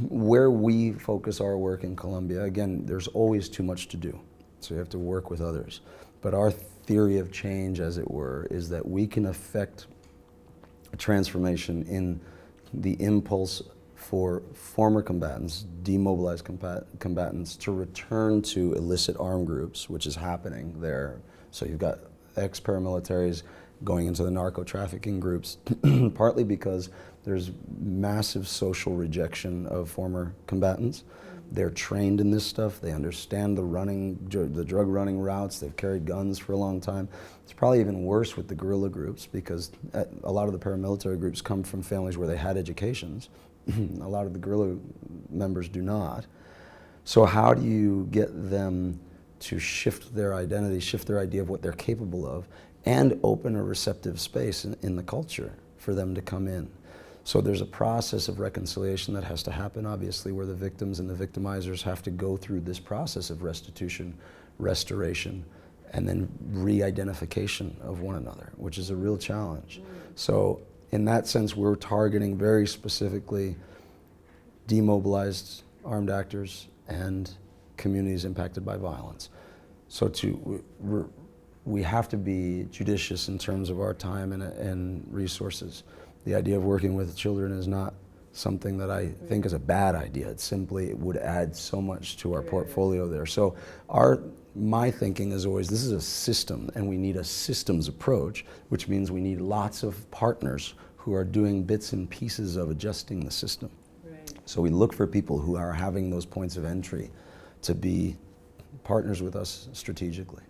Where we focus our work in Colombia, again, there's always too much to do. So you have to work with others. But our theory of change, as it were, is that we can affect a transformation in the impulse for former combatants, demobilized combatants, to return to illicit armed groups, which is happening there. So you've got ex-paramilitaries going into the narco-trafficking groups, partly because there's massive social rejection of former combatants. They're trained in this stuff. They understand the drug running routes. They've carried guns for a long time. It's probably even worse with the guerrilla groups, because a lot of the paramilitary groups come from families where they had educations. A lot of the guerrilla members do not. So how do you get them to shift their identity, shift their idea of what they're capable of, and open a receptive space in the culture for them to come in? So there's a process of reconciliation that has to happen, obviously, where the victims and the victimizers have to go through this process of restitution, restoration, and then re-identification of one another, which is a real challenge. So in that sense, we're targeting very specifically demobilized armed actors and communities impacted by violence. So we have to be judicious in terms of our time and resources. The idea of working with children is not something that I think is a bad idea. It simply would add so much to our portfolio there. So my thinking is always, this is a system, and we need a systems approach, which means we need lots of partners who are doing bits and pieces of adjusting the system. Right. So we look for people who are having those points of entry to be partners with us strategically.